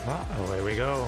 Well, away we go.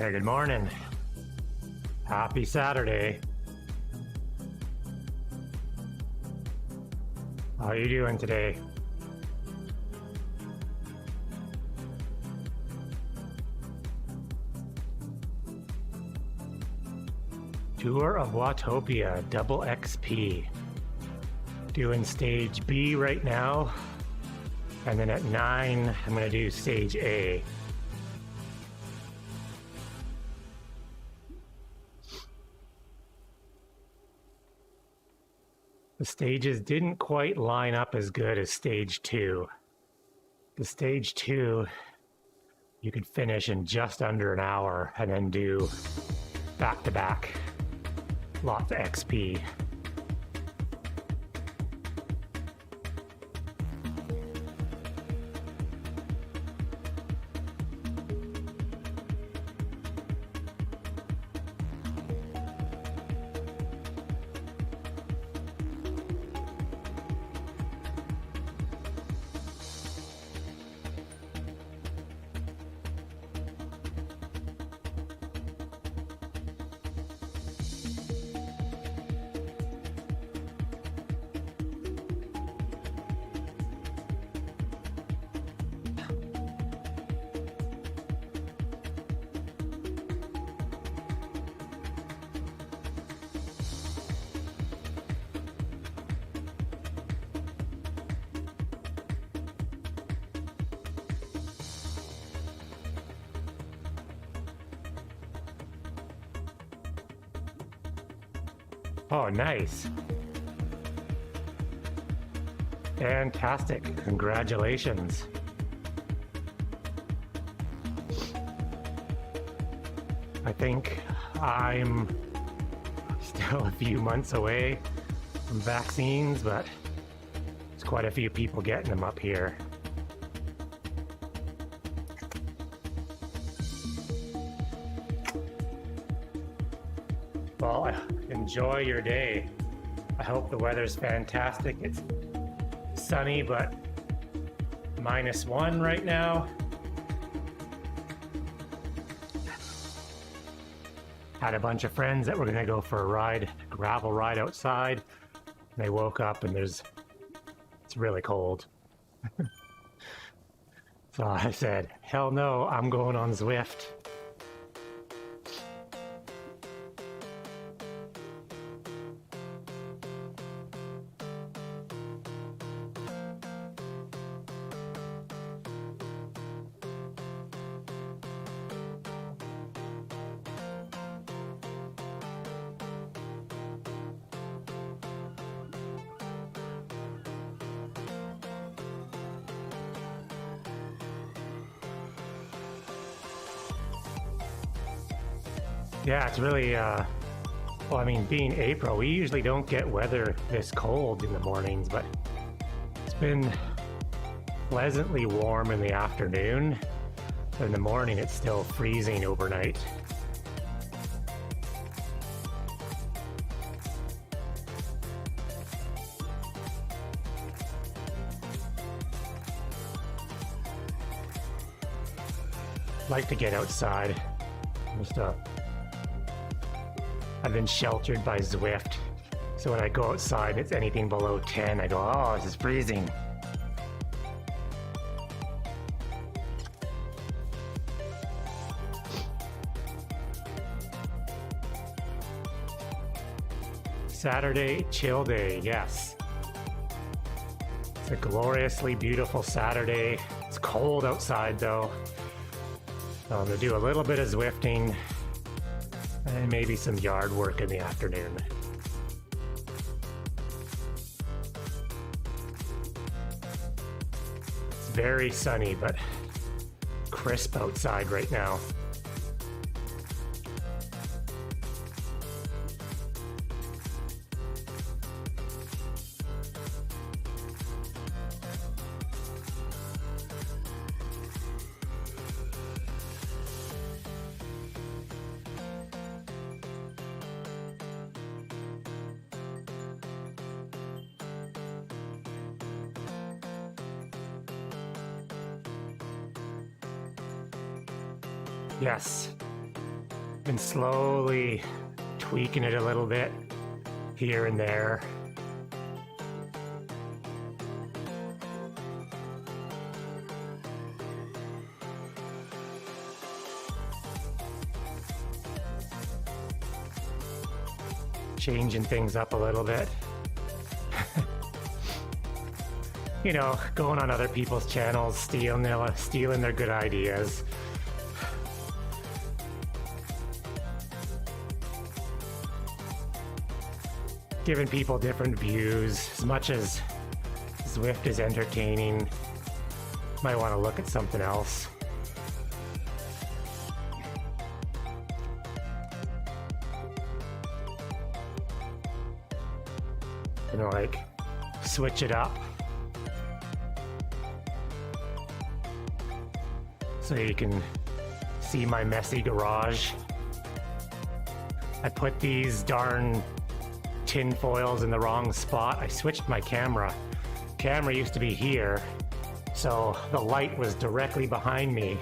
Hey, good morning. Happy Saturday. How are you doing today? Tour of Watopia, double XP. Doing stage B right now. And then at 9, I'm going to do stage A. The stages didn't quite line up as good as stage 2. The stage 2, you could finish in just under an hour and then do back-to-back. Lots of XP. Oh, nice. Fantastic. Congratulations. I think I'm still a few months away from vaccines, but there's quite a few people getting them up here. Well, enjoy your day. I hope the weather's fantastic. It's sunny, but -1 right now. Had a bunch of friends that were gonna go for a ride, gravel ride outside. They woke up and it's really cold. So I said, hell no, I'm going on Zwift. Yeah, it's really, well, I mean, being April, we usually don't get weather this cold in the mornings, but it's been pleasantly warm in the afternoon. But in the morning, it's still freezing overnight. Like to get outside. I've been sheltered by Zwift, so when I go outside, it's anything below 10. I go, oh, this is freezing. Saturday chill day, yes. It's a gloriously beautiful Saturday. It's cold outside though. So I'm gonna do a little bit of Zwifting and maybe some yard work in the afternoon. It's very sunny, but crisp outside right now. Yes, been slowly tweaking it a little bit here and there. changing things up a little bit. You know, going on other people's channels, stealing their good ideas. Giving people different views. As much as Zwift is entertaining, might want to look at something else. You know, like, switch it up. So you can see my messy garage. I put these darn tin foils in the wrong spot. I switched my camera. Camera used to be here, so the light was directly behind me.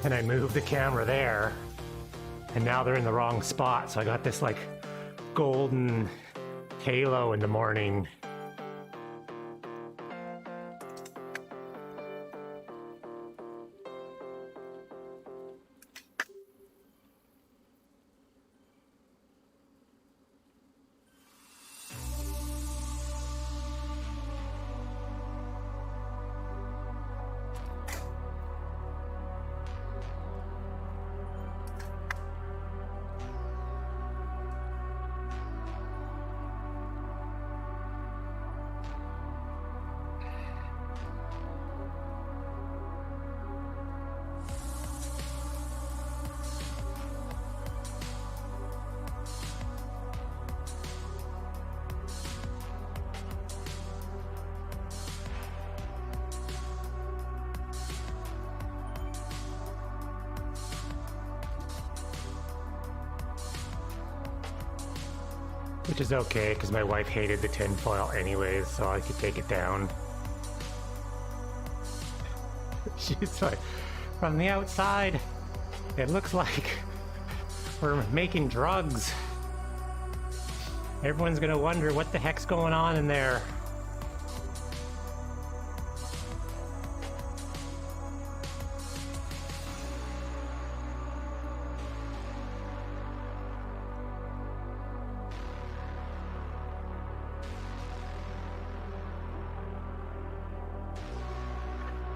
And I moved the camera there, and now they're in the wrong spot. So I got this like golden halo in the morning. Which is okay, because my wife hated the tinfoil anyways, so I could take it down. She's like, from the outside, it looks like we're making drugs. Everyone's gonna wonder what the heck's going on in there.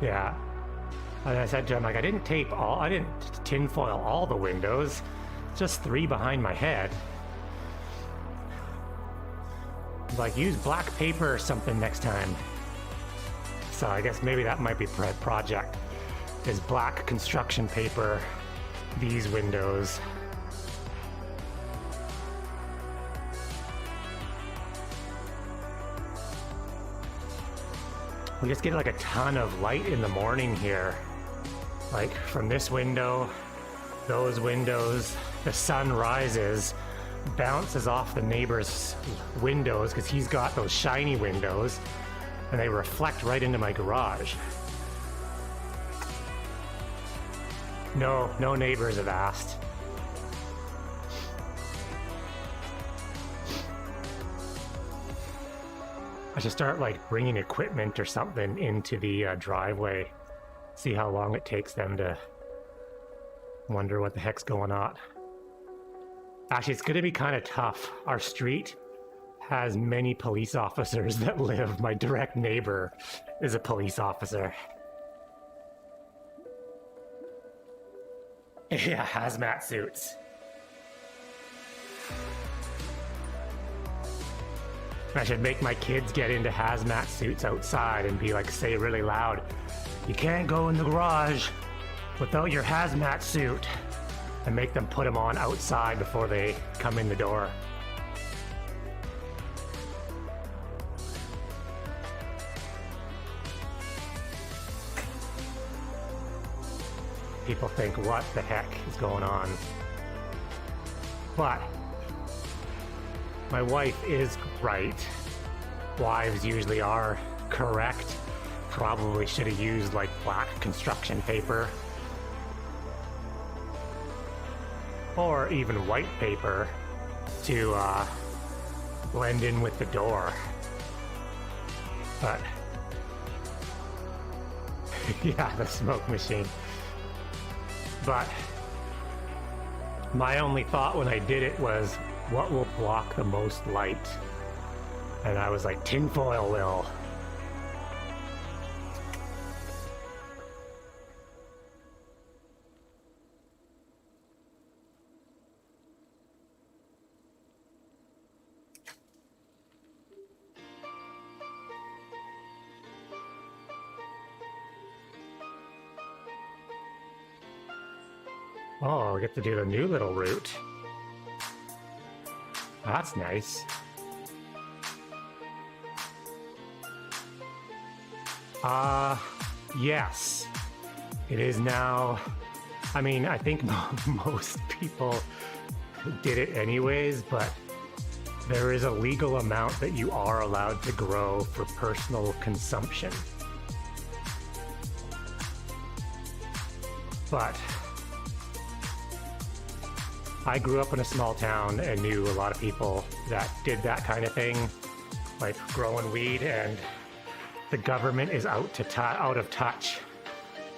Yeah, and I said to him, like, I didn't tinfoil all the windows, just 3 behind my head. Like, use black paper or something next time. So I guess maybe that might be project, is black construction paper, these windows. We just get like a ton of light in the morning here. Like from this window, those windows, the sun rises, bounces off the neighbor's windows because he's got those shiny windows and they reflect right into my garage. No neighbors have asked. I should start like bringing equipment or something into the driveway. See how long it takes them to wonder what the heck's going on. Actually, it's gonna be kind of tough. Our street has many police officers that live. My direct neighbor is a police officer. Yeah, hazmat suits. I should make my kids get into hazmat suits outside and be like, say really loud, you can't go in the garage without your hazmat suit, and make them put them on outside before they come in the door. People think, what the heck is going on? But my wife is right. Wives usually are correct. Probably should have used like black construction paper. Or even white paper to blend in with the door. But yeah, the smoke machine. But my only thought when I did it was, what will block the most light? And I was like, tinfoil will. Oh, I get to do the new little route. That's nice. Yes. It is now. I mean, I think most people did it anyways, but there is a legal amount that you are allowed to grow for personal consumption. But I grew up in a small town and knew a lot of people that did that kind of thing, like growing weed, and the government is out of touch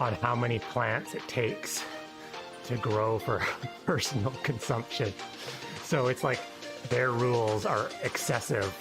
on how many plants it takes to grow for personal consumption. So it's like their rules are excessive.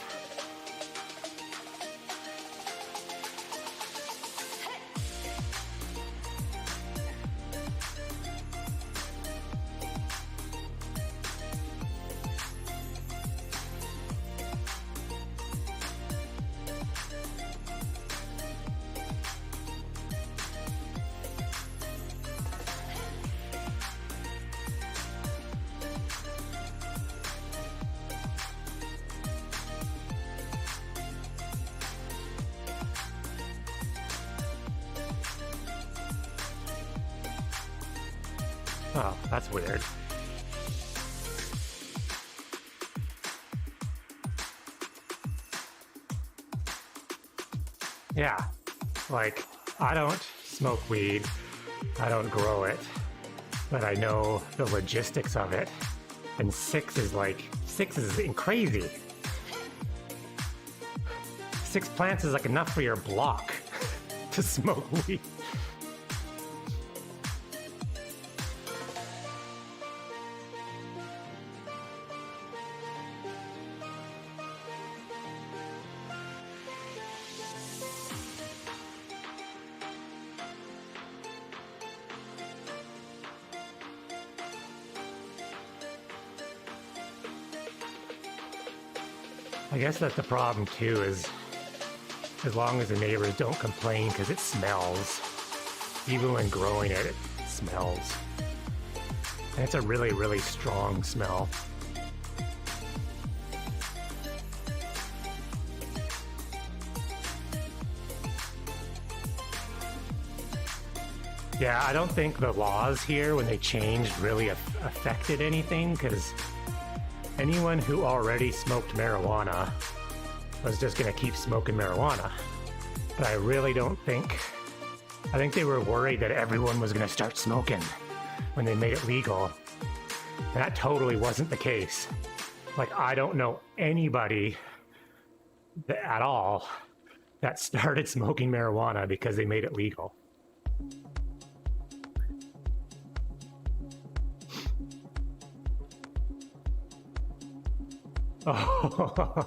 Oh, that's weird. Yeah, like, I don't smoke weed, I don't grow it, but I know the logistics of it, and six is crazy. 6 plants is like enough for your block to smoke weed. I guess that's the problem too, is as long as the neighbors don't complain because it smells. Even when growing it, it smells. And it's a really, really strong smell. Yeah, I don't think the laws here, when they changed, really affected anything, because anyone who already smoked marijuana was just going to keep smoking marijuana. But I really don't think... I think they were worried that everyone was going to start smoking when they made it legal. And that totally wasn't the case. Like, I don't know anybody at all that started smoking marijuana because they made it legal. Oh,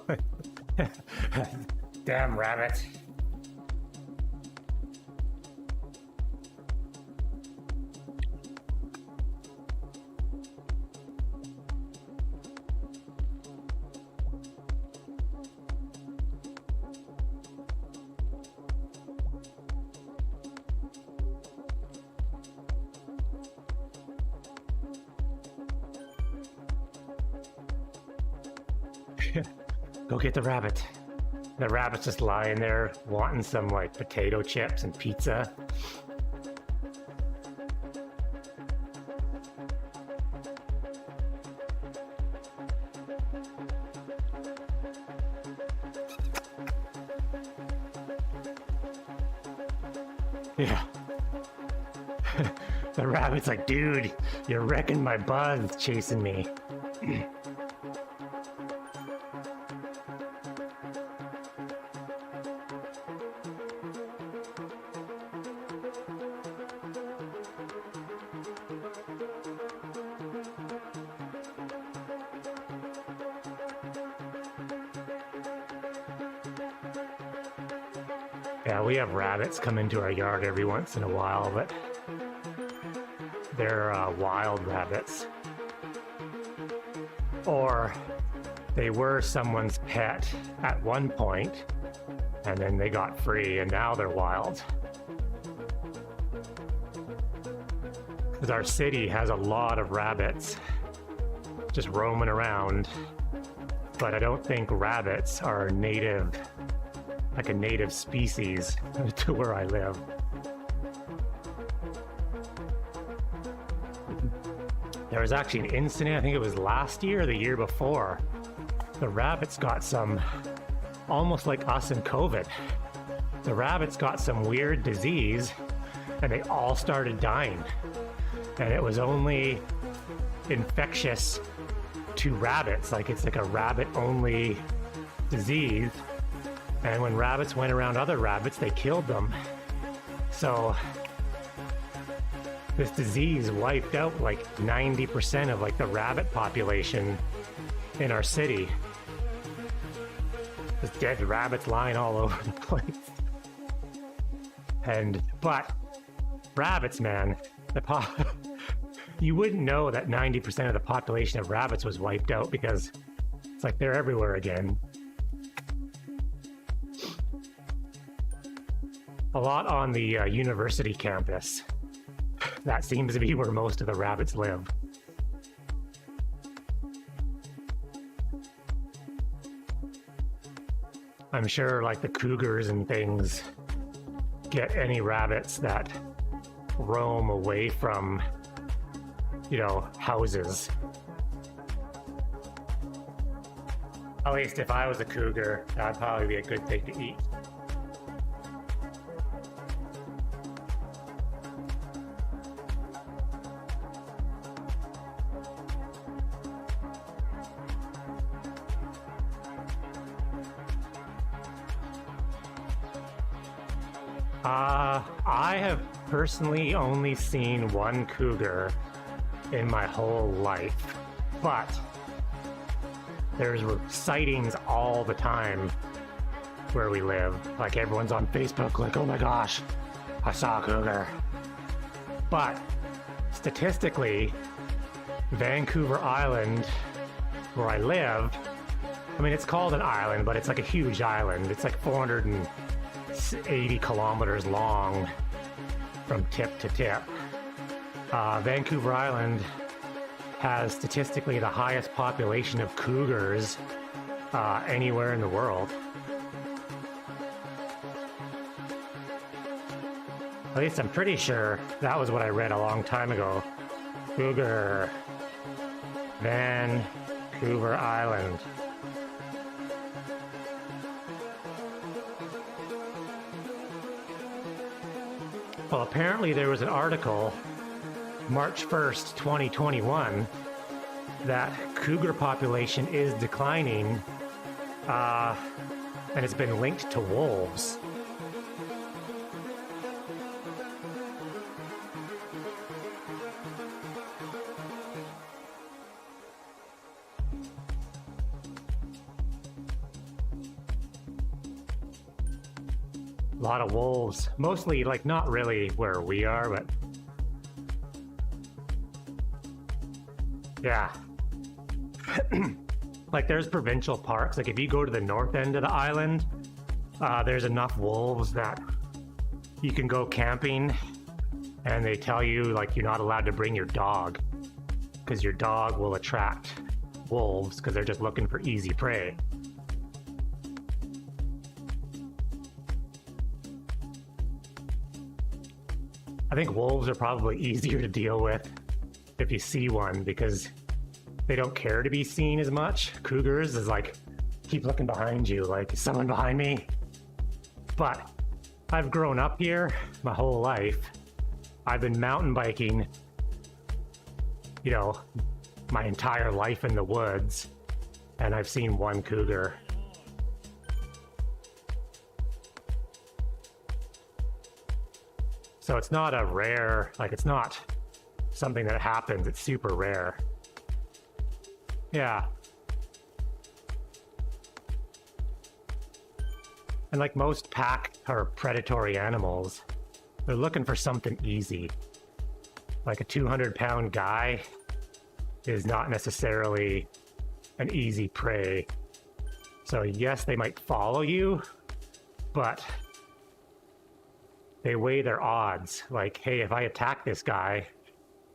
damn rabbit. Go get the rabbit. The rabbit's just lying there wanting some like potato chips and pizza. Yeah. The rabbit's like, dude, you're wrecking my buzz chasing me. Yeah, we have rabbits come into our yard every once in a while, but they're wild rabbits. Or they were someone's pet at one point, and then they got free, and now they're wild. Because our city has a lot of rabbits just roaming around, but I don't think rabbits are native, like a native species to where I live. There was actually an incident, I think it was last year or the year before. The rabbits got some, almost like us in COVID. The rabbits got some weird disease and they all started dying. And it was only infectious to rabbits, like it's like a rabbit-only disease. And when rabbits went around other rabbits, they killed them. So this disease wiped out like 90% of like the rabbit population in our city. There's dead rabbits lying all over the place. But rabbits, man, you wouldn't know that 90% of the population of rabbits was wiped out because it's like they're everywhere again. A lot on the university campus. That seems to be where most of the rabbits live. I'm sure like the cougars and things get any rabbits that roam away from, you know, houses. At least if I was a cougar, that'd probably be a good thing to eat. I have personally only seen one cougar in my whole life, but there's sightings all the time where we live. Like everyone's on Facebook like, oh my gosh, I saw a cougar. But statistically, Vancouver Island, where I live, I mean, it's called an island, but it's like a huge island. It's like 480 kilometers long from tip to tip. Vancouver Island has statistically the highest population of cougars anywhere in the world. At least I'm pretty sure that was what I read a long time ago. Cougar, Vancouver Island. Well, apparently there was an article, March 1st, 2021, that cougar population is declining, and it's been linked to wolves. A lot of wolves, mostly like not really where we are, but yeah. Like there's provincial parks, like if you go to the north end of the island, there's enough wolves that you can go camping, and they tell you like you're not allowed to bring your dog because your dog will attract wolves because they're just looking for easy prey. I think wolves are probably easier to deal with if you see one because they don't care to be seen as much. Cougars is like, keep looking behind you, like, is someone behind me? But I've grown up here my whole life. I've been mountain biking, you know, my entire life in the woods, and I've seen one cougar. So it's not a rare, like it's not something that happens, it's super rare. Yeah. And like most pack or predatory animals, they're looking for something easy. Like a 200-pound guy is not necessarily an easy prey. So yes, they might follow you, but they weigh their odds. Like, hey, if I attack this guy,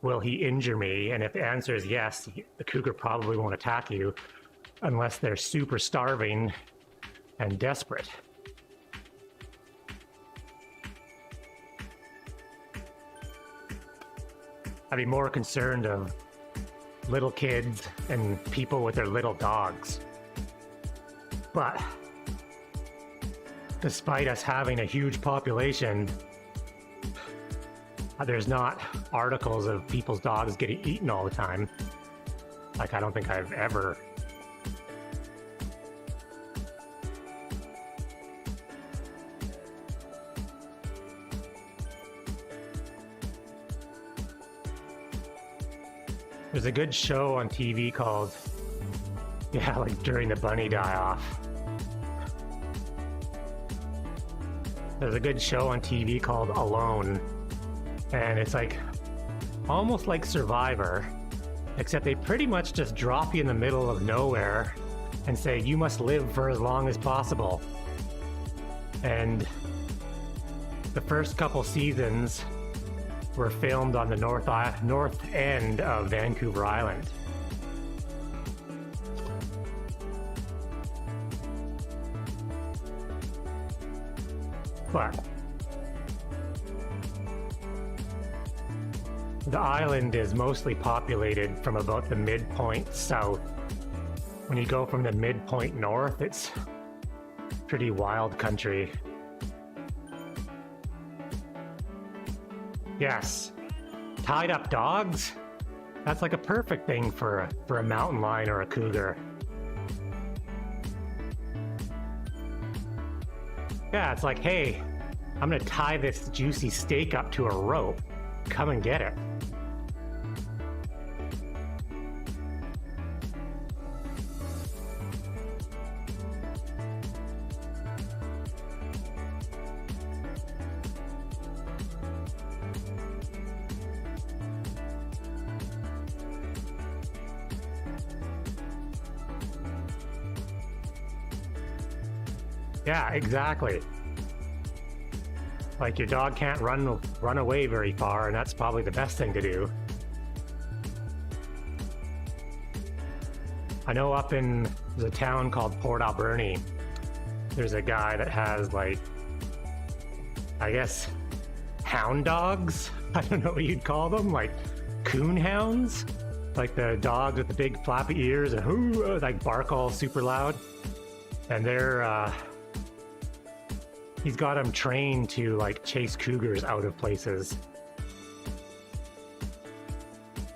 will he injure me? And if the answer is yes, the cougar probably won't attack you unless they're super starving and desperate. I'd be more concerned of little kids and people with their little dogs. But despite us having a huge population, there's not articles of people's dogs getting eaten all the time. Like, I don't think I've ever. There's a good show on TV called, yeah, like during the bunny die-off. There's a good show on TV called Alone, and it's like almost like Survivor, except they pretty much just drop you in the middle of nowhere and say you must live for as long as possible. And the first couple seasons were filmed on the north end of Vancouver Island. But the island is mostly populated from about the midpoint south. When you go from the midpoint north, it's pretty wild country. Yes, tied up dogs? That's like a perfect thing for a mountain lion or a cougar. Yeah, it's like, hey, I'm gonna tie this juicy steak up to a rope. Come and get it. Yeah, exactly. Like, your dog can't run away very far, and that's probably the best thing to do. I know up in there's a town called S.A.T.U.R.D.A.Y, there's a guy that has, like, I guess, hound dogs? I don't know what you'd call them, like coon hounds? Like the dogs with the big flappy ears and whoo, like bark all super loud. And they're, he's got them trained to like chase cougars out of places.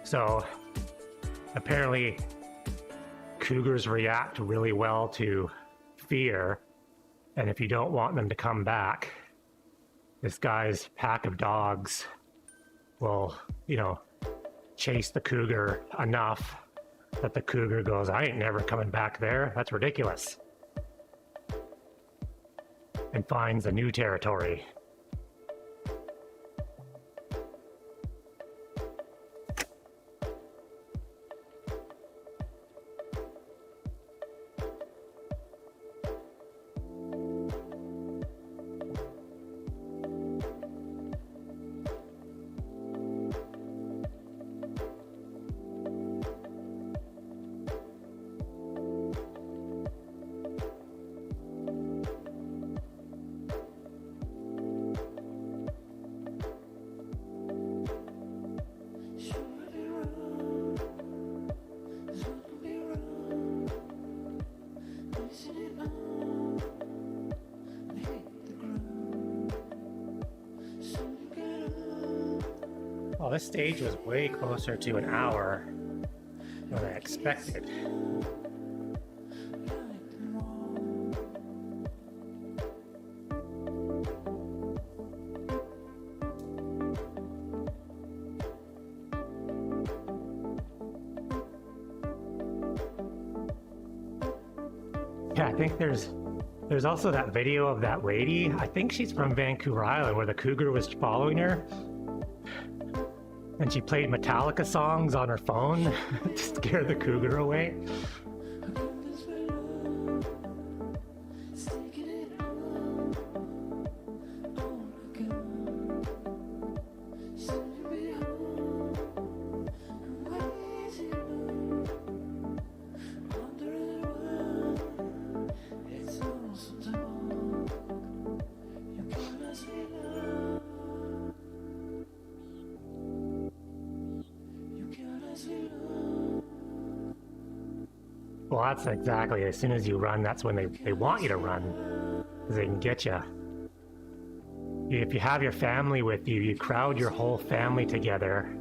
So apparently cougars react really well to fear, and if you don't want them to come back, this guy's pack of dogs will, you know, chase the cougar enough that the cougar goes, I ain't never coming back there, that's ridiculous, and finds a new territory. Well, this stage was way closer to an hour than I expected. Yeah, I think there's There's also that video of that lady, I think she's from Vancouver Island, where the cougar was following her. And she played Metallica songs on her phone to scare the cougar away. Well, that's exactly, as soon as you run, that's when they want you to run, because they can get you. If you have your family with you, you crowd your whole family together,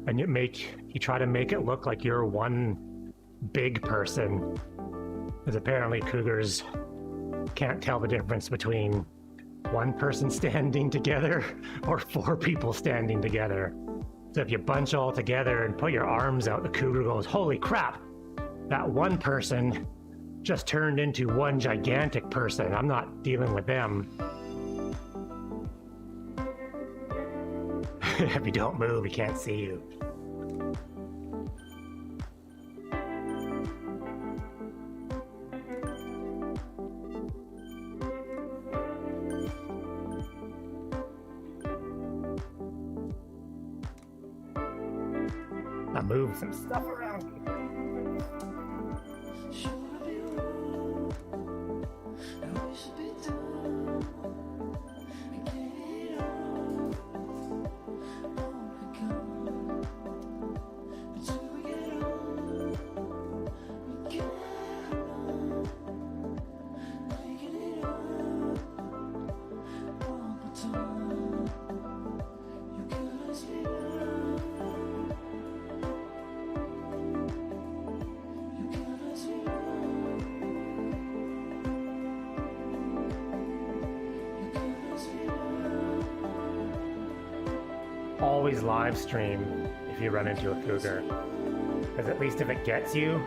and you try to make it look like you're one big person, because apparently cougars can't tell the difference between one person standing together or 4 people standing together. So if you bunch all together and put your arms out, the cougar goes, "Holy crap! That one person just turned into one gigantic person. I'm not dealing with them." If you don't move, he can't see you. I moved some stuff around. Always live stream if you run into a cougar, because at least if it gets you,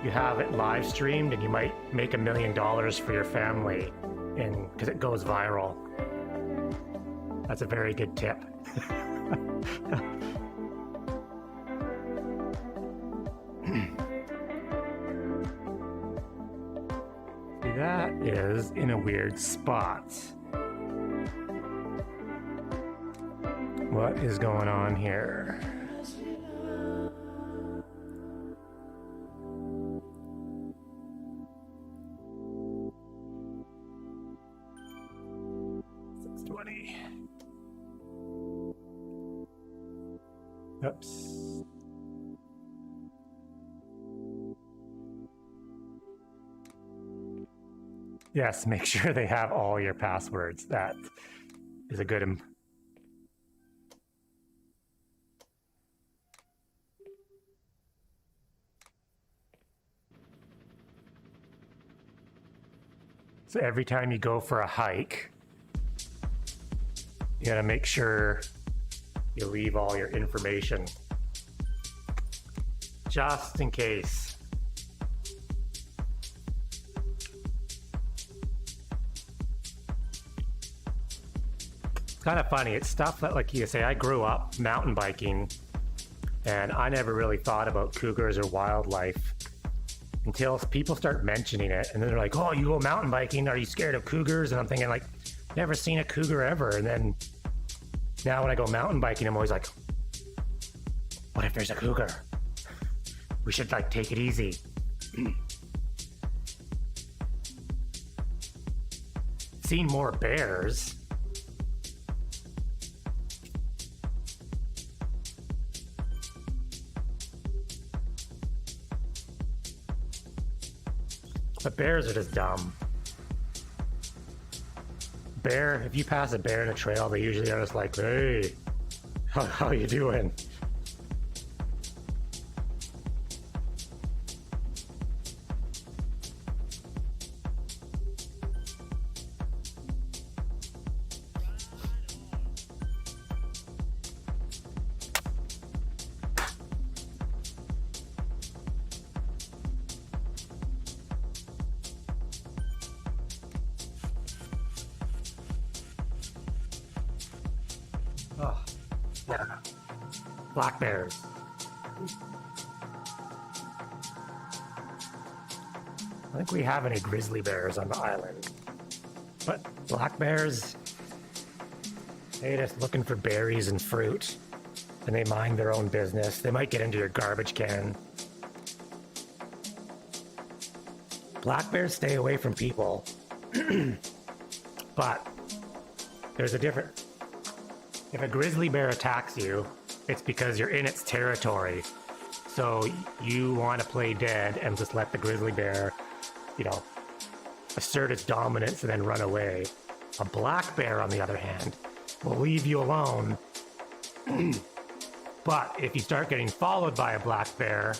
you have it live streamed and you might make $1 million for your family, and because it goes viral. That's a very good tip. That is in a weird spot. What is going on here? $620. Oops. Yes, make sure they have all your passwords. That is a good So every time you go for a hike, you gotta make sure you leave all your information, just in case. It's kind of funny. It's stuff that, like you say, I grew up mountain biking, and I never really thought about cougars or wildlife until people start mentioning it, and then they're like, "Oh, you go mountain biking? Are you scared of cougars?" And I'm thinking, like, never seen a cougar ever. And then now when I go mountain biking, I'm always like, what if there's a cougar? We should, like, take it easy. Seen more bears. But bears are just dumb. Bear, if you pass a bear in a trail, they usually are just like, "Hey, how you doing?" Yeah. Black bears. I think we have any grizzly bears on the island. But black bears, they're just looking for berries and fruit. And they mind their own business. They might get into your garbage can. Black bears stay away from people. But there's a difference. If a grizzly bear attacks you, it's because you're in its territory. So you want to play dead and just let the grizzly bear, assert its dominance and then run away. A black bear, on the other hand, will leave you alone. But if you start getting followed by a black bear,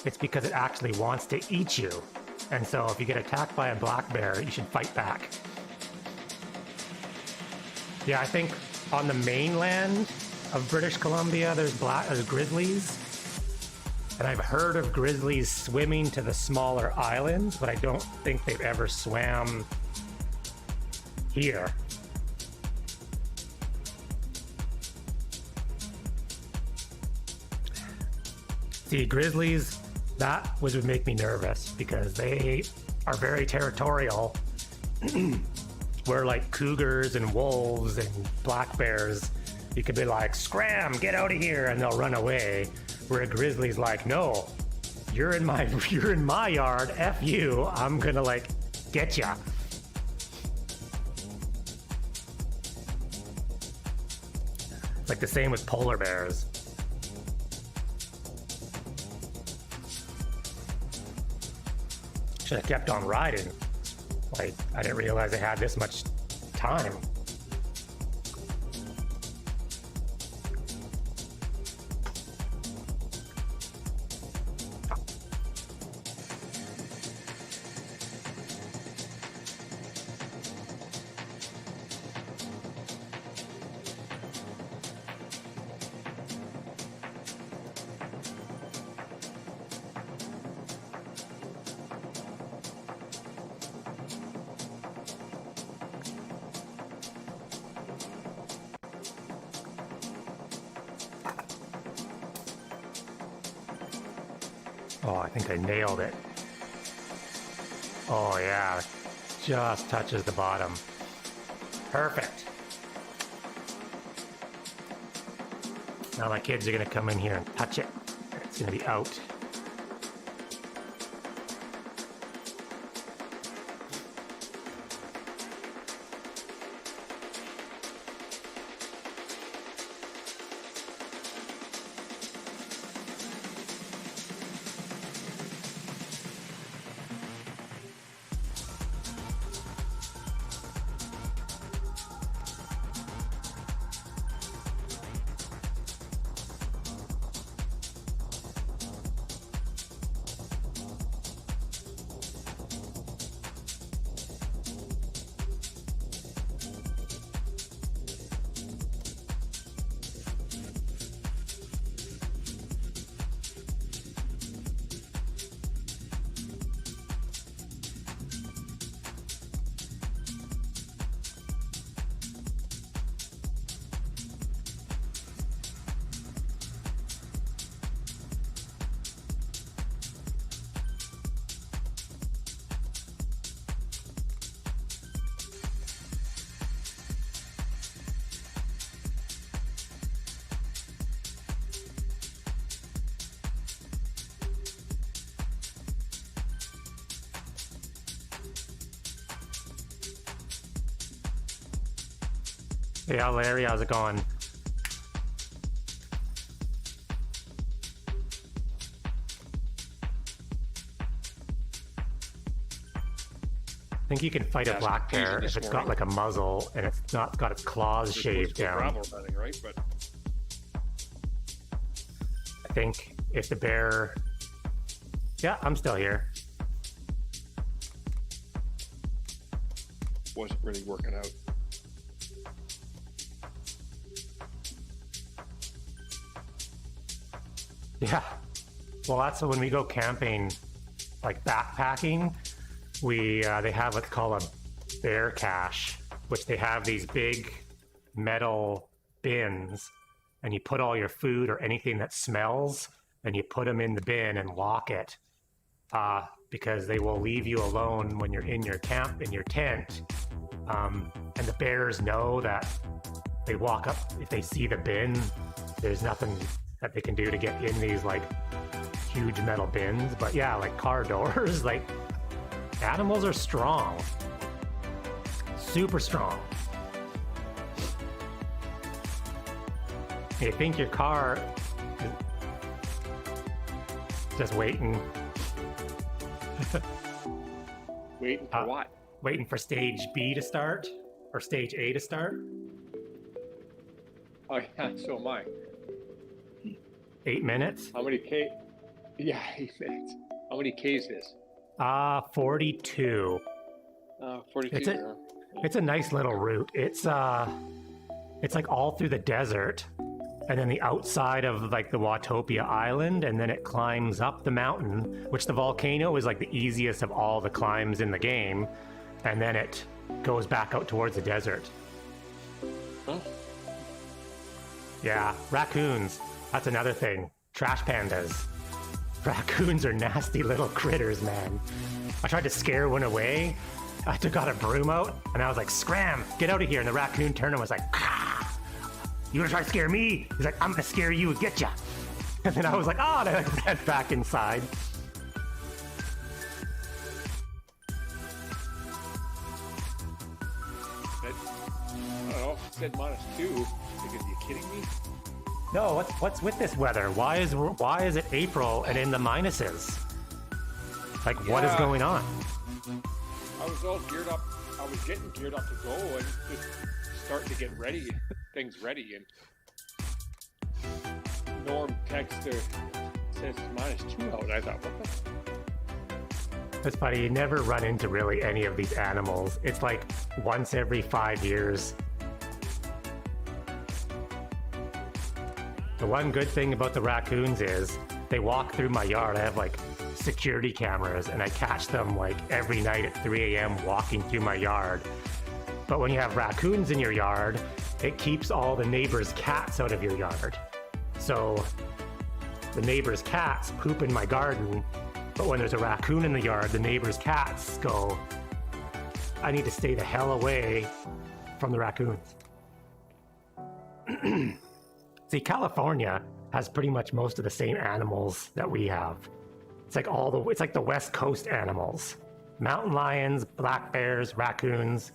it's because it actually wants to eat you. And so if you get attacked by a black bear, you should fight back. Yeah, I think on the mainland of British Columbia, there's grizzlies. And I've heard of grizzlies swimming to the smaller islands, but I don't think they've ever swam here. See, grizzlies, that would make me nervous because they are very territorial. Where like cougars and wolves and black bears, you could be like, scram, get out of here, and they'll run away. Where a grizzly's like, no, you're in my yard, F you, I'm gonna get ya. It's like the same with polar bears. Should have kept on riding. I didn't realize I had this much time. Oh, I think I nailed it. Oh yeah, just touches the bottom. Perfect. Now my kids are gonna come in here and touch it. It's gonna be out. Hey, Larry, how's it going? I think you can fight a black bear if it's got a muzzle and it's not got its claws shaved down. Running, right? But I think if the bear... Yeah, I'm still here. Wasn't really working out. Yeah. Well, that's when we go camping, backpacking, they have what's called a bear cache, which they have these big metal bins and you put all your food or anything that smells, and you put them in the bin and lock it, because they will leave you alone when you're in your camp, in your tent. And the bears know that they walk up, if they see the bin, there's nothing that they can do to get in these like huge metal bins. But yeah, like car doors, like animals are strong, super strong. You think your car is just waiting. Waiting for what? Waiting for stage B to start or stage A to start. Oh yeah, so am I. 8 minutes. How many K? Yeah, 8 minutes. How many Ks is? 42. 42. It's a nice little route. It's like all through the desert, and then the outside of like the Watopia Island, and then it climbs up the mountain, which the volcano is like the easiest of all the climbs in the game, and then it goes back out towards the desert. Huh? Yeah, raccoons. That's another thing. Trash pandas. Raccoons are nasty little critters, man. I tried to scare one away. I got a broom out, and I was like, "Scram! Get out of here!" And the raccoon turned and was like, "Ah! You gonna try to scare me?" He's like, "I'm gonna scare you and get ya." And then I was like, "Oh!" And I ran back inside. I don't know. It said -2. Like, are you kidding me? No, what's with this weather? Why is it April and in the minuses? Like, what is going on? I was all geared up. I was getting geared up to go and just starting to get ready, things ready. And Norm texted says -2 out. I thought, what the? That's funny. You never run into really any of these animals. It's like once every 5 years. The one good thing about the raccoons is they walk through my yard. I have like security cameras, and I catch them like every night at 3 a.m. walking through my yard. But when you have raccoons in your yard, it keeps all the neighbors' cats out of your yard. So the neighbors' cats poop in my garden, but when there's a raccoon in the yard, the neighbors' cats go, "I need to stay the hell away from the raccoons." See, California has pretty much most of the same animals that we have. It's like the West Coast animals. Mountain lions, black bears, raccoons.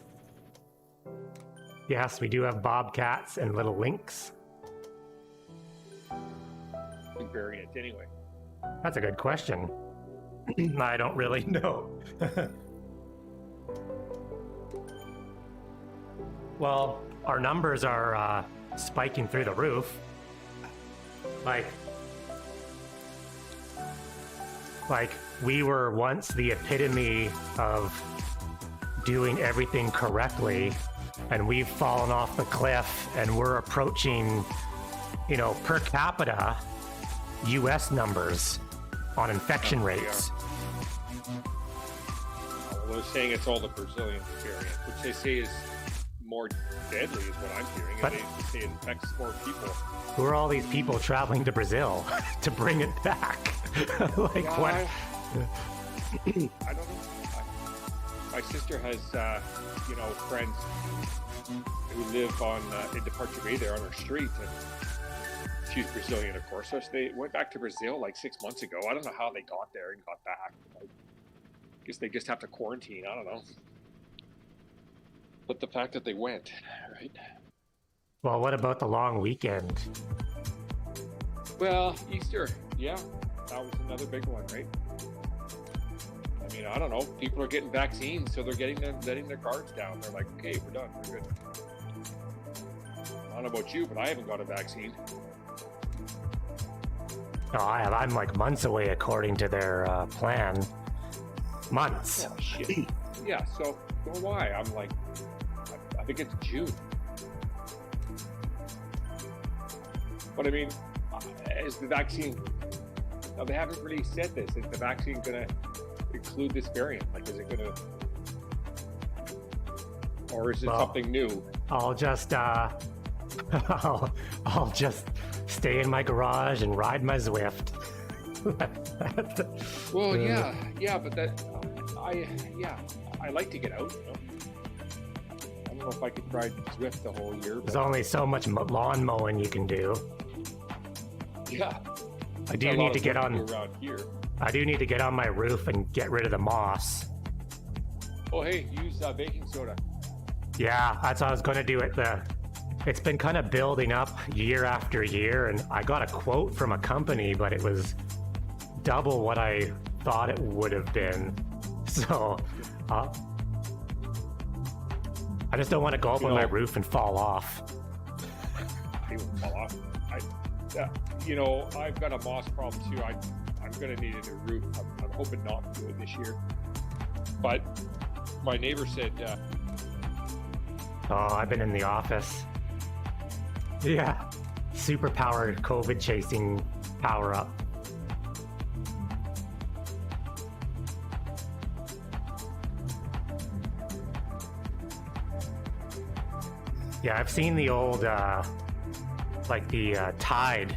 Yes, we do have bobcats and little lynx. Variant anyway. That's a good question. I don't really know. Well, our numbers are spiking through the roof. Like we were once the epitome of doing everything correctly, and we've fallen off the cliff, and we're approaching, per capita US numbers on infection rates. Well, they're saying it's all the Brazilian variant, which they say is more deadly, is what I'm hearing. But and they say it infects more people. Who are all these people traveling to Brazil to bring it back? Like yeah, what? I don't know. My sister has, friends who live on in Departure Bay there on her street, and she's Brazilian, of course. So they went back to Brazil like 6 months ago. I don't know how they got there and got back. I guess they just have to quarantine. I don't know. But the fact that they went, right? Well, what about the long weekend? Well, Easter, yeah, that was another big one, right? I mean, I don't know. People are getting vaccines, so they're letting their guards down. They're like, okay, we're done, we're good. I don't know about you, but I haven't got a vaccine. No, I have. I'm like months away according to their plan. Months. Oh, shit. Yeah, so why? I'm like, I think it's June. But I mean, is the vaccine... Now, they haven't really said this. Is the vaccine going to include this variant? Like, is it going to... Or is it something new? I'll just I'll just stay in my garage and ride my Zwift. Well, yeah, but I like to get out. I don't know if I could ride Zwift the whole year. There's only so much lawn mowing you can do. Yeah. I do need to get on around here. I do need to get on my roof and get rid of the moss. Oh, hey, use baking soda. Yeah, that's what I was going to do. It's been kind of building up year after year, and I got a quote from a company, but it was double what I thought it would have been. So I just don't want to go up on my roof and fall off. I would fall off. I've got a moss problem too. I'm going to need a new roof. I'm hoping not to do it this year. But my neighbor said... I've been in the office. Yeah. Super powered COVID chasing power up. Yeah, I've seen the old, Tide,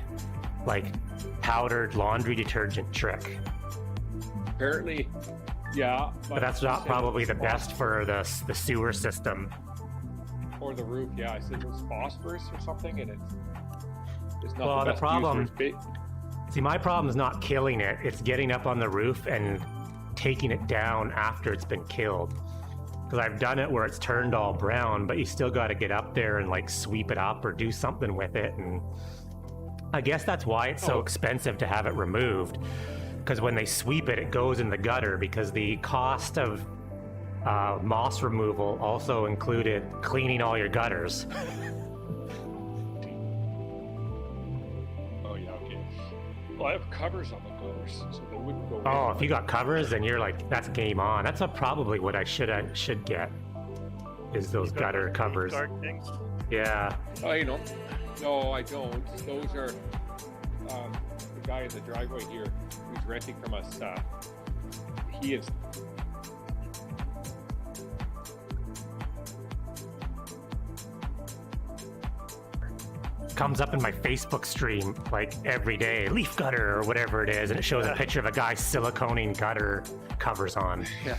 powdered laundry detergent trick. Apparently, yeah. But that's not probably the best for the sewer system. Or the roof, yeah. I said it was phosphorus or something, and it's not well, the best problem. Use. See, my problem is not killing it. It's getting up on the roof and taking it down after it's been killed. Because I've done it where it's turned all brown, but you still got to get up there and sweep it up or do something with it. And I guess that's why it's so expensive to have it removed. Because when they sweep it, it goes in the gutter, because the cost of moss removal also included cleaning all your gutters. Oh, yeah, okay. Well, I have covers on the gutters, so they wouldn't go in. Oh, if you got covers, then you're that's game on. That's probably what I should get, is those gutter covers. Things? Yeah. No, I don't. Those are the guy in the driveway here who's renting from us. He is. Comes up in my Facebook stream every day, leaf gutter or whatever it is, and it shows a picture of a guy siliconing gutter covers on. Yeah.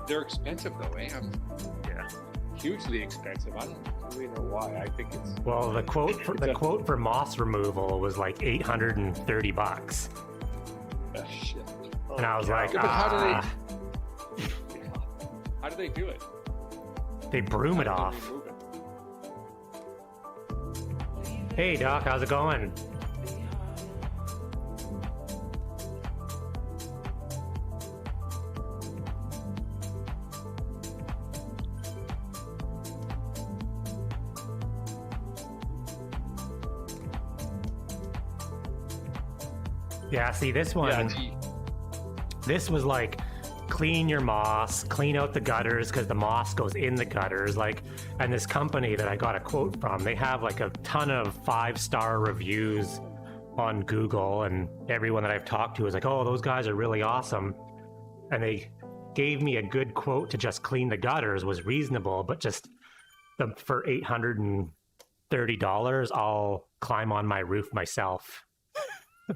They're expensive though, eh? Yeah. Hugely expensive. I don't really know why. I think it's the quote for moss removal was $830. Shit. And I was like, but how do they do it? They broom it off. Hey Doc, how's it going? Yeah, see this one. This was clean your moss, clean out the gutters, because the moss goes in the gutters. And this company that I got a quote from, they have a ton of 5-star reviews on Google, and everyone that I've talked to is oh, those guys are really awesome. And they gave me a good quote to just clean the gutters, was reasonable, but just for $830, I'll climb on my roof myself.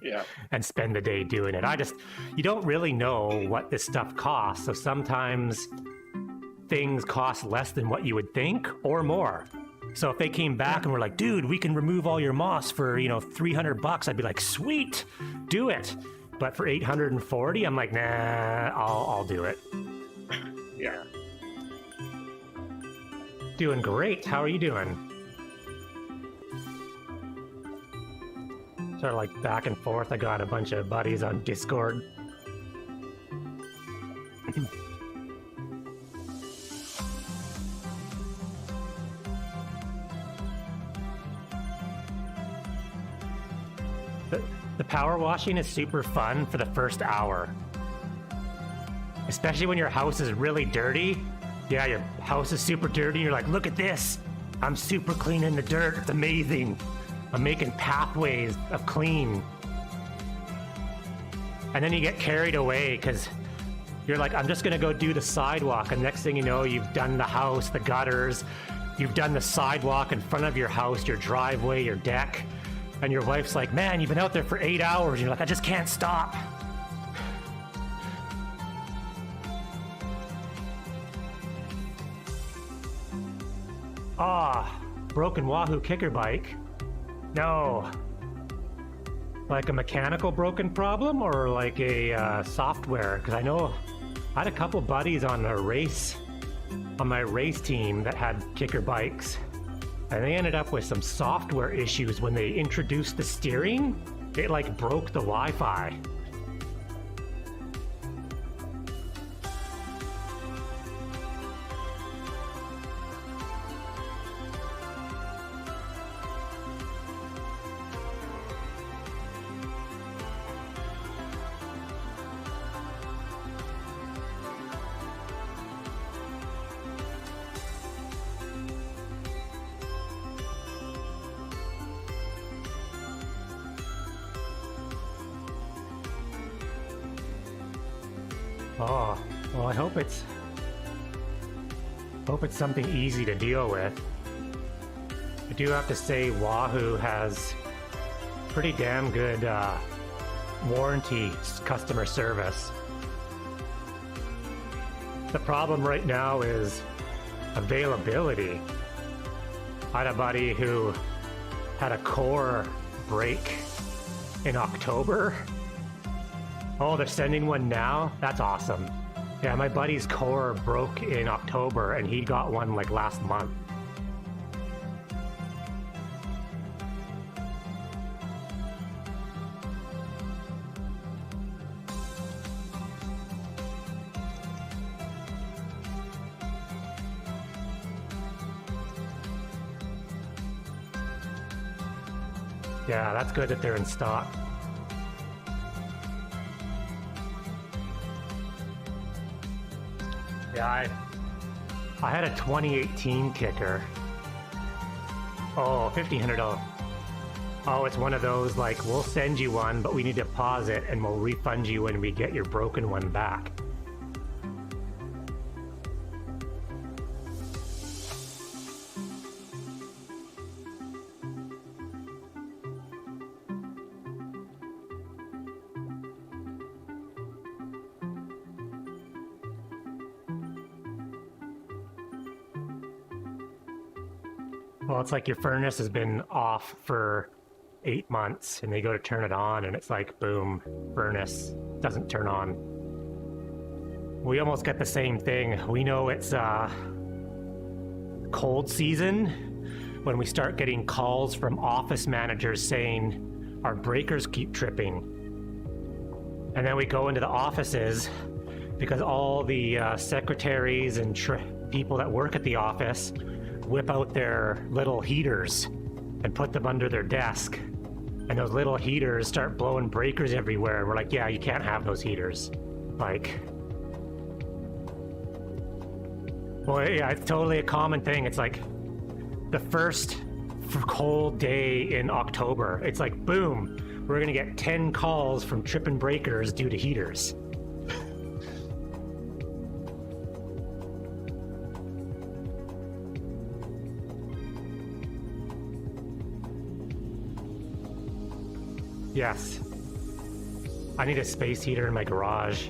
Yeah. And spend the day doing it. You don't really know what this stuff costs. So sometimes things cost less than what you would think or more. So if they came back and were like, dude, we can remove all your moss for, $300, I'd be like, sweet, do it. But for $840, I'm like, nah, I'll do it. Yeah. Doing great. How are you doing? Sort of back and forth. I got a bunch of buddies on Discord. The power washing is super fun for the first hour. Especially when your house is really dirty. Yeah, your house is super dirty. You're like, look at this. I'm super clean in the dirt. It's amazing. I'm making pathways of clean. And then you get carried away because you're like, I'm just gonna go do the sidewalk. And next thing you know, you've done the house, the gutters, you've done the sidewalk in front of your house, your driveway, your deck, and your wife's like, man, you've been out there for 8 hours. And you're like, I just can't stop. Ah, broken Wahoo kicker bike. No. Like a mechanical broken problem or like a software? Because I know I had a couple buddies on my race team that had kicker bikes, and they ended up with some software issues when they introduced the steering. It like broke the Wi-Fi. Oh, well, I hope it's something easy to deal with. I do have to say Wahoo has pretty damn good warranty customer service. The problem right now is availability. I had a buddy who had a core break in October. Oh, they're sending one now? That's awesome. Yeah, my buddy's core broke in October and he got one like last month. Yeah, that's good that they're in stock. Yeah, I had a 2018 kicker. Oh, $1,500. Oh, it's one of those like, we'll send you one, but we need to pause it and we'll refund you when we get your broken one back. Well, it's like your furnace has been off for 8 months and they go to turn it on and it's like, boom, furnace doesn't turn on. We almost get the same thing. We know it's cold season when we start getting calls from office managers saying our breakers keep tripping. And then we go into the offices because all the secretaries and people that work at the office whip out their little heaters and put them under their desk. And those little heaters start blowing breakers everywhere. And we're like, yeah, you can't have those heaters. Like, well, yeah, it's totally a common thing. It's like the first cold day in October. It's like, boom, we're gonna get 10 calls from tripping breakers due to heaters. Yes. I need a space heater in my garage.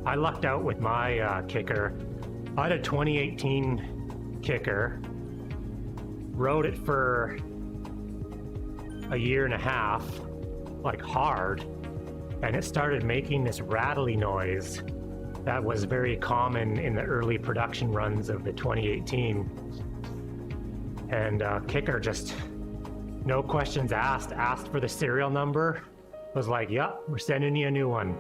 I lucked out with my kicker. I had a 2018 kicker. Rode it for a year and a half, like hard, and it started making this rattly noise that was very common in the early production runs of the 2018. And kicker just, no questions asked for the serial number, was like, yep, we're sending you a new one.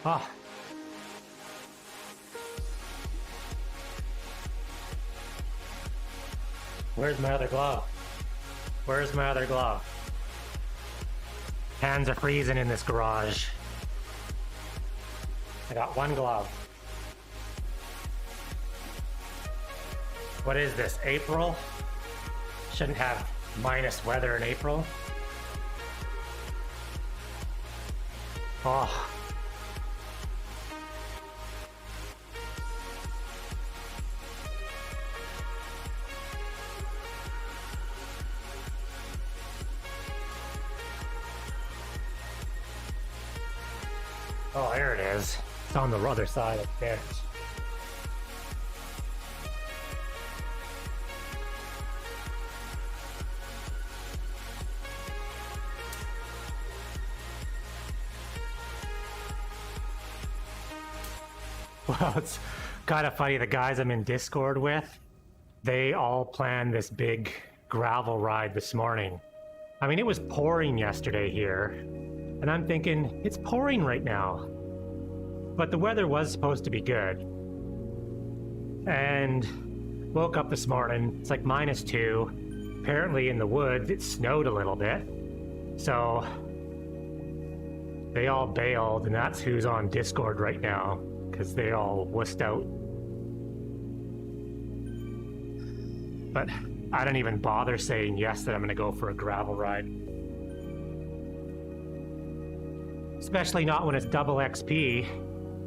Ah. Where's my other glove? Where's my other glove? Hands are freezing in this garage. I got one glove. What is this, April? Shouldn't have minus weather in April. Oh. Oh, there it is. It's on the other side of the bench. Well, it's kind of funny. The guys I'm in Discord with, they all planned this big gravel ride this morning. I mean, it was pouring yesterday here, and I'm thinking, it's pouring right now. But the weather was supposed to be good. And woke up this morning, it's like -2. Apparently in the woods, it snowed a little bit. So they all bailed, and that's who's on Discord right now, because they all wussed out. But I don't even bother saying yes that I'm going to go for a gravel ride. Especially not when it's double XP.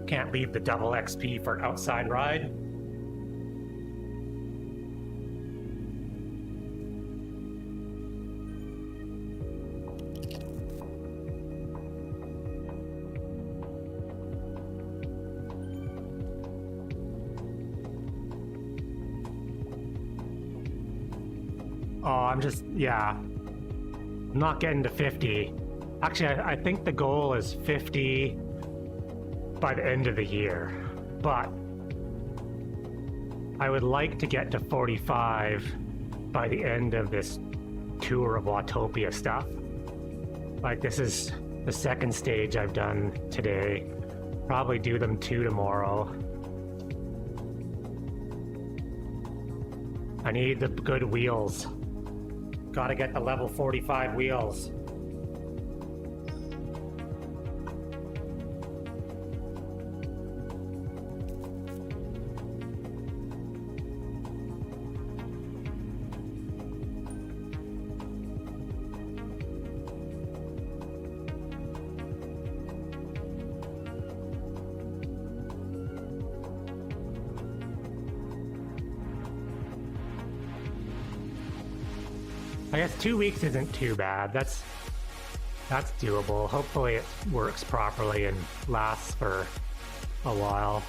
Can't leave the double XP for an outside ride. Oh, I'm just, yeah. I'm not getting to 50. Actually, I think the goal is 50 by the end of the year, but I would like to get to 45 by the end of this tour of Watopia stuff. Like, this is the second stage I've done today. Probably do them 2 tomorrow. I need the good wheels. Gotta get the level 45 wheels. I guess 2 weeks isn't too bad. That's doable. Hopefully it works properly and lasts for a while.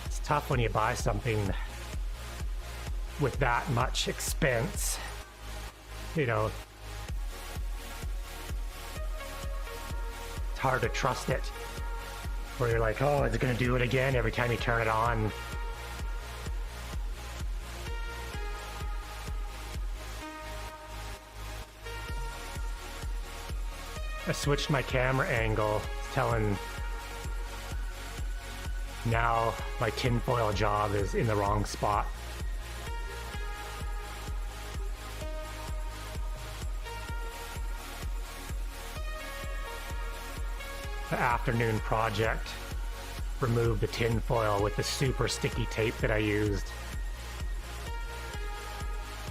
It's tough when you buy something with that much expense. You know, it's hard to trust it. Where you're like, oh, is it gonna do it again every time you turn it on? I switched my camera angle, it's telling now my tinfoil job is in the wrong spot. The afternoon project removed the tinfoil with the super sticky tape that I used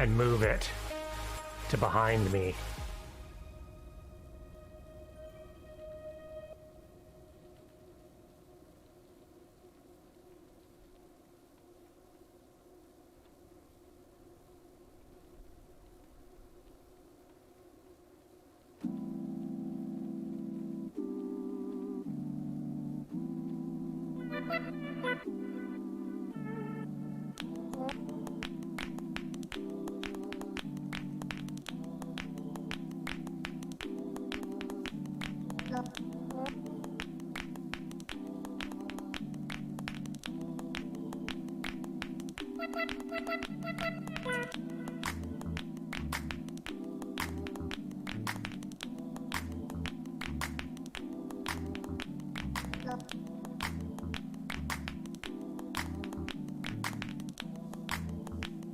and move it to behind me.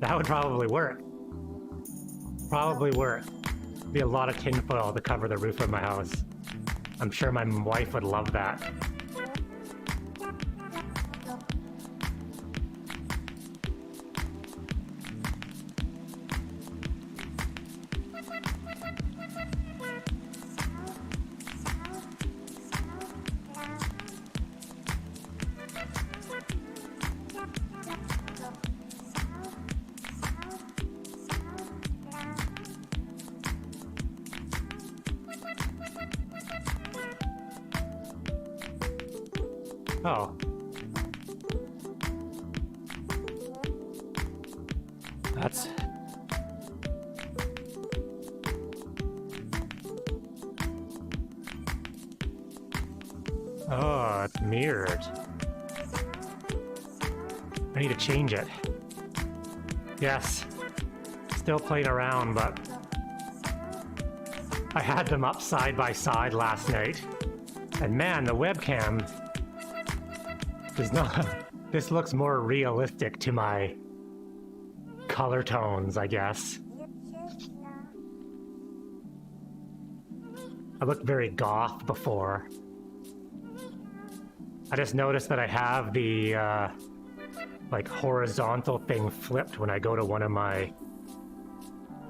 That would probably work. Probably work. Be a lot of tinfoil to cover the roof of my house. I'm sure my wife would love that. Oh. That's... Oh, it's mirrored. I need to change it. Yes. Still playing around, but... I had them up side by side last night. And man, the webcam... does not... This looks more realistic to my color tones, I guess. I looked very goth before. I just noticed that I have the like horizontal thing flipped when I go to one of my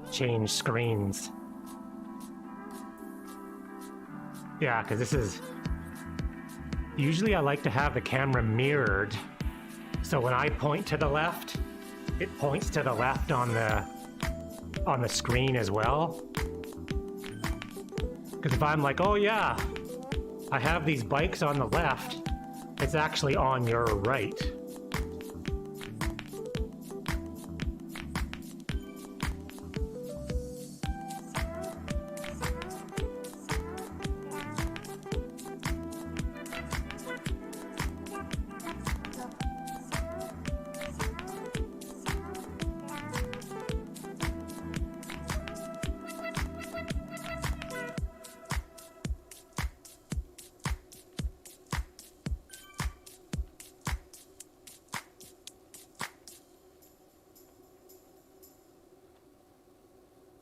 change screens. Yeah, because this is... Usually I like to have the camera mirrored, so when I point to the left, it points to the left on the screen as well. Because if I'm like, oh yeah, I have these bikes on the left, it's actually on your right.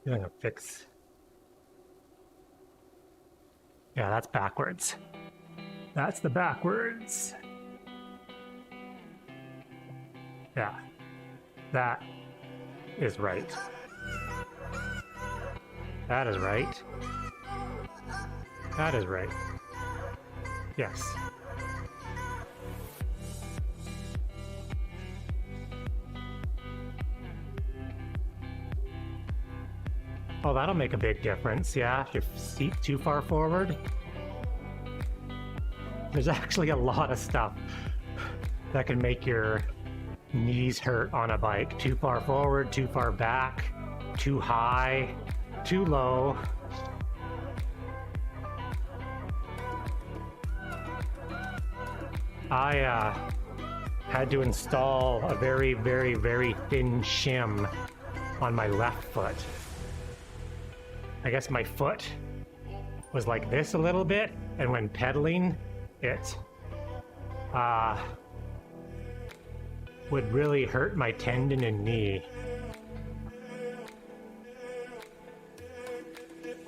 I'm gonna fix... Yeah, that's backwards. That's the backwards. Yeah, that is right. That is right. That is right. Yes. Oh, that'll make a big difference, yeah, if your seat too far forward. There's actually a lot of stuff that can make your knees hurt on a bike. Too far forward, too far back, too high, too low. I had to install a very, very, very thin shim on my left foot. I guess my foot was like this a little bit, and when pedaling, it would really hurt my tendon and knee.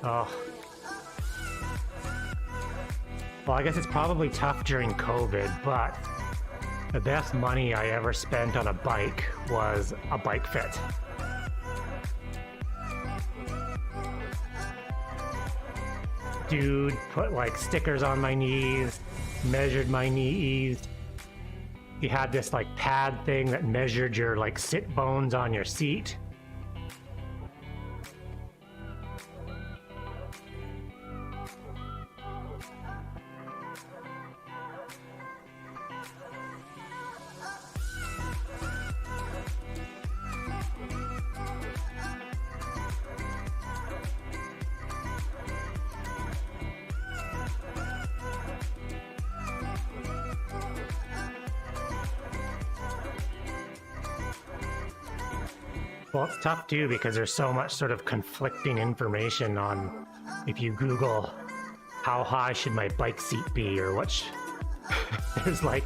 Oh. Well, I guess it's probably tough during COVID, but the best money I ever spent on a bike was a bike fit. Dude put like stickers on my knees, measured my knees. He had this like pad thing that measured your like sit bones on your seat. Well, it's tough too because there's so much sort of conflicting information on if you Google how high should my bike seat be or what there's like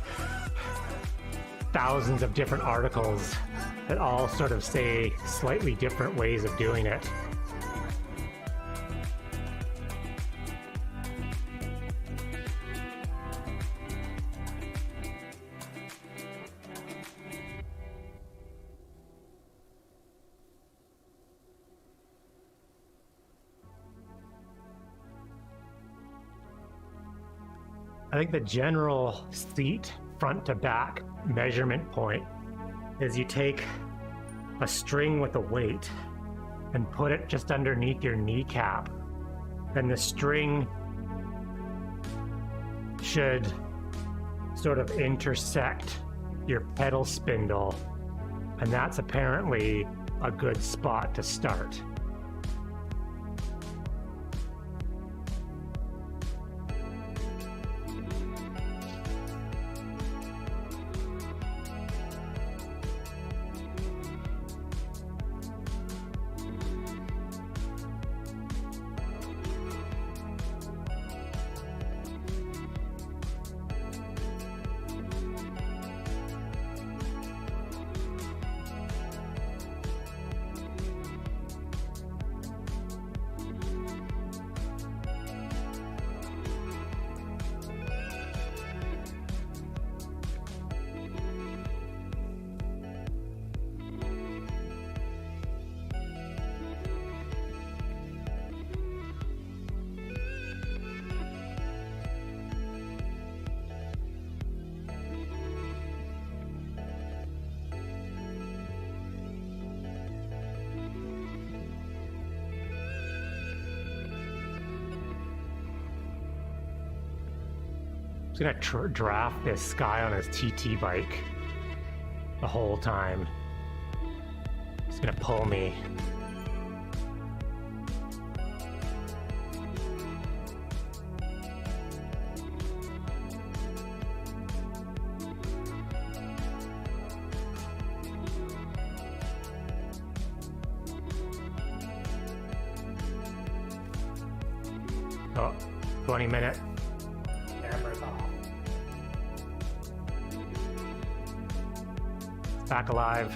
thousands of different articles that all sort of say slightly different ways of doing it. I think the general seat front to back measurement point is you take a string with a weight and put it just underneath your kneecap. And the string should sort of intersect your pedal spindle. And that's apparently a good spot to start. He's gonna draft this guy on his TT bike the whole time. He's gonna pull me. Oh, 20-minute. Camera's off. Back alive.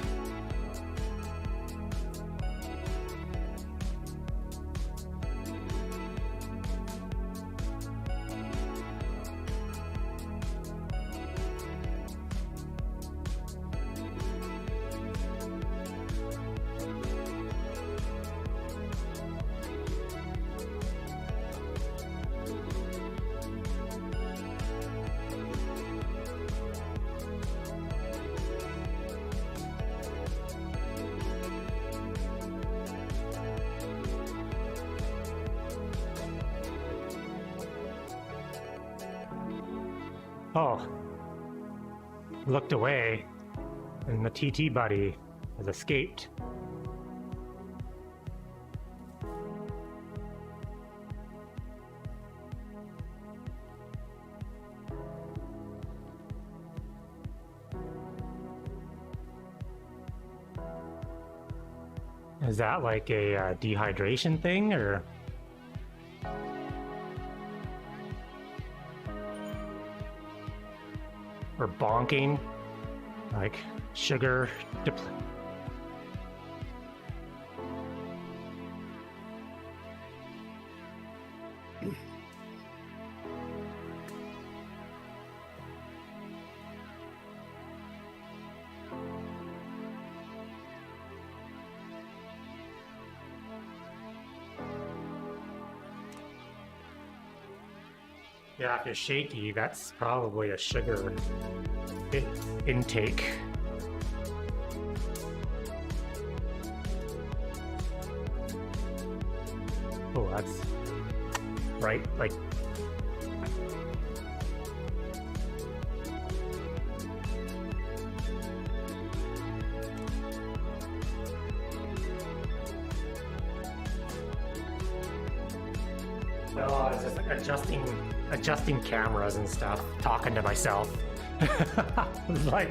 Oh, looked away, and the TT buddy has escaped. Is that like a dehydration thing, or? Or bonking, like sugar Yeah, if you're shaky, that's probably a sugar intake. Oh, that's right, like oh, it's just like adjusting cameras and stuff, talking to myself. It's like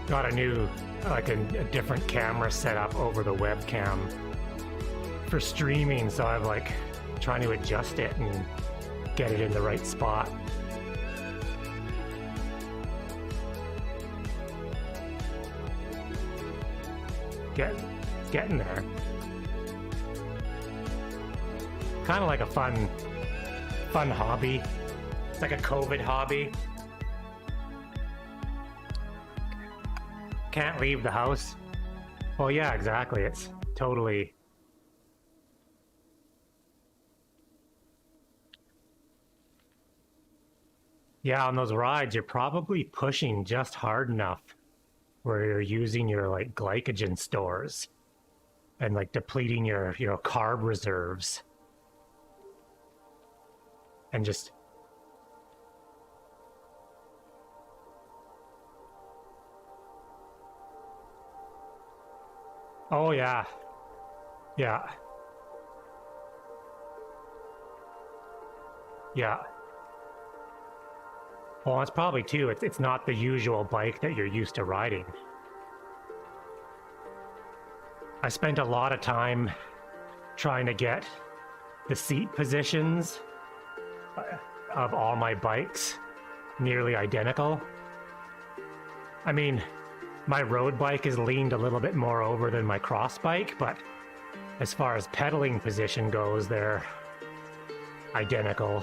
got a new, like a different camera set up over the webcam for streaming, so I'm like trying to adjust it and get it in the right spot. Getting there. Kind of like a fun hobby. It's like a COVID hobby. Can't leave the house. Well, yeah, exactly. It's totally... Yeah, on those rides, you're probably pushing just hard enough where you're using your like glycogen stores and like depleting your carb reserves and just oh yeah, yeah, yeah. Well, it's probably too, it's not the usual bike that you're used to riding. I spent a lot of time trying to get the seat positions of all my bikes nearly identical. I mean, my road bike is leaned a little bit more over than my cross bike, but as far as pedaling position goes, they're identical.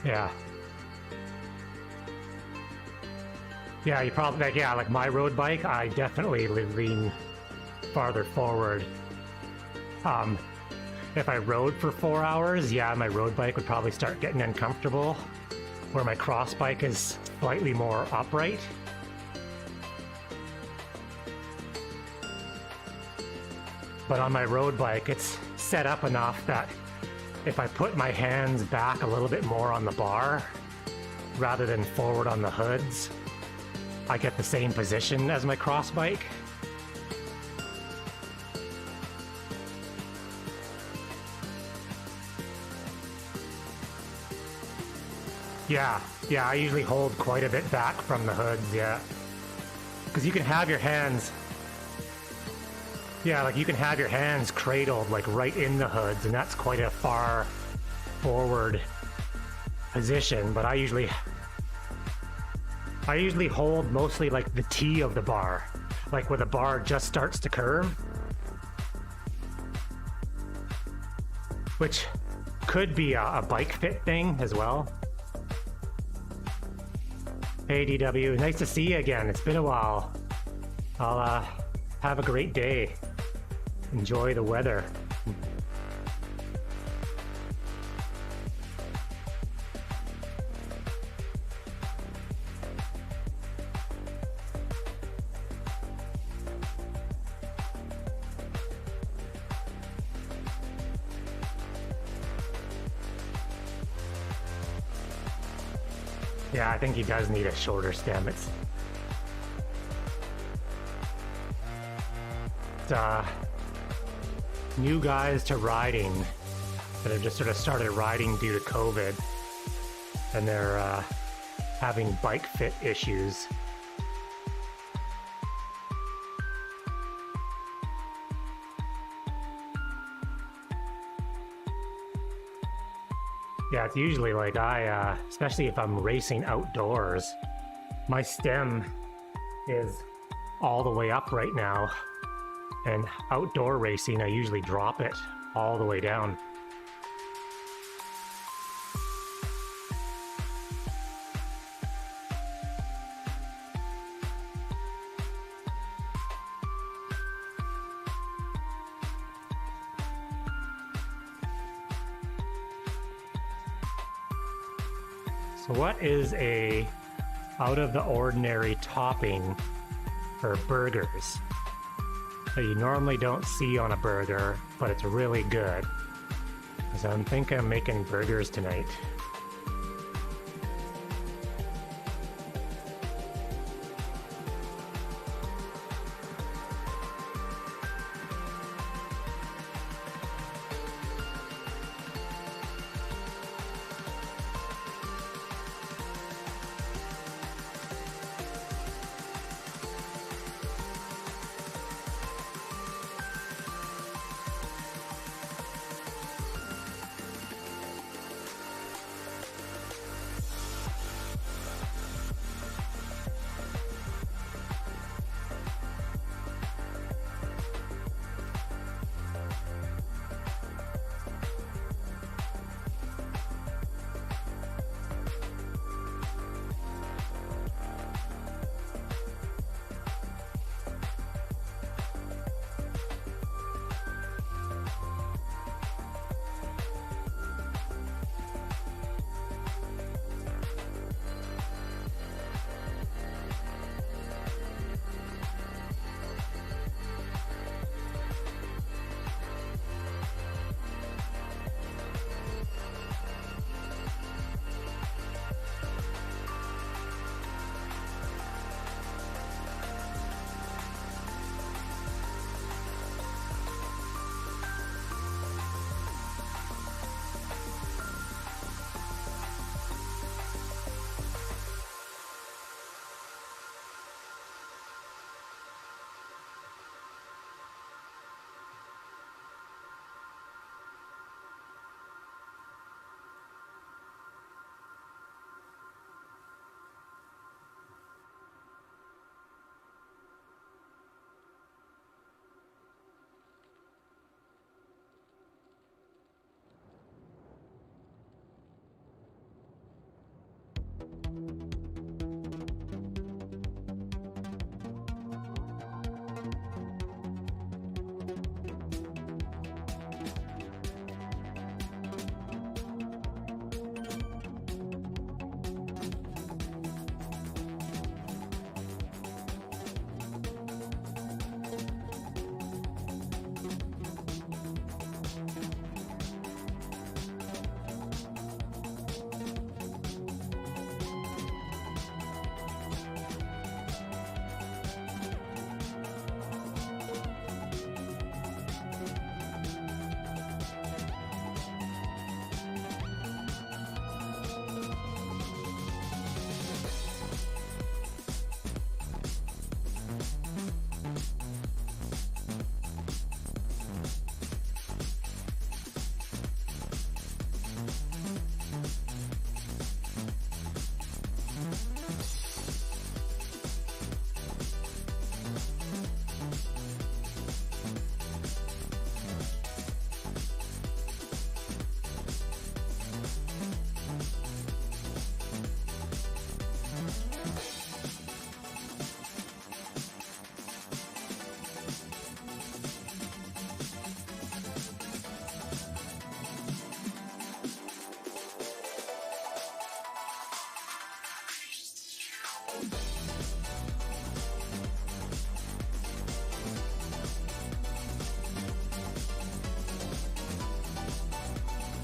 Yeah. Yeah, you probably, like, yeah, like my road bike, I definitely lean farther forward. If I rode for 4 hours, yeah, my road bike would probably start getting uncomfortable, where my cross bike is slightly more upright. But on my road bike, it's set up enough that if I put my hands back a little bit more on the bar, rather than forward on the hoods, I get the same position as my cross bike. Yeah, I usually hold quite a bit back from the hoods, yeah. Because you can have your hands... Yeah, like you can have your hands cradled like right in the hoods, and that's quite a far forward position, but I usually hold mostly like the T of the bar, like where the bar just starts to curve, which could be a bike fit thing as well. Hey DW, nice to see you again. It's been a while. I'll have a great day. Enjoy the weather. Yeah, I think he does need a shorter stem. It's new guys to riding that have just sort of started riding due to COVID, and they're having bike fit issues. Yeah, it's usually like especially if I'm racing outdoors, my stem is all the way up right now. And outdoor racing, I usually drop it all the way down. So what is a out of the ordinary topping for burgers that you normally don't see on a burger, but it's really good? So I'm thinking of making burgers tonight.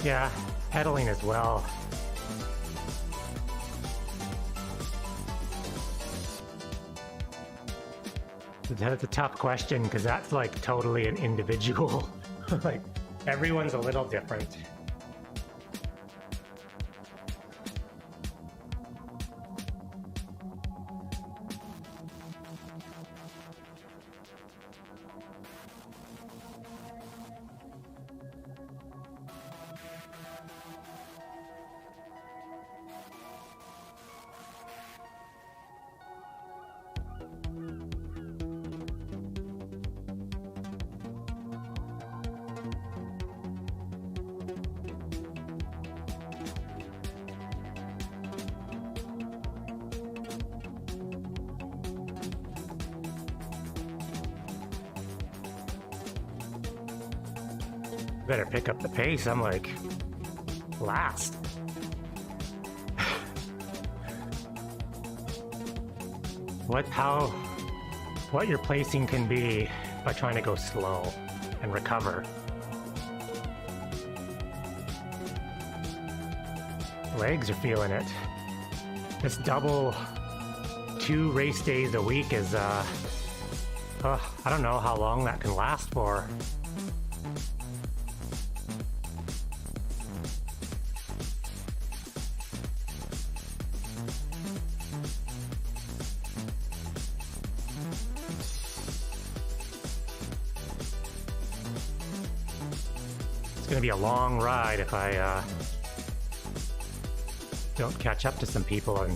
Yeah, pedaling as well. That's a tough question because that's like totally an individual. Like everyone's a little different. Better pick up the pace. I'm like last. What your placing can be by trying to go slow and recover. Legs are feeling it. This double 2 race days a week is I don't know how long that can last for. It's gonna be a long ride if I don't catch up to some people and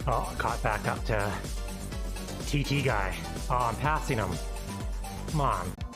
oh, caught back up to TT guy. Oh, I'm passing him. Come on.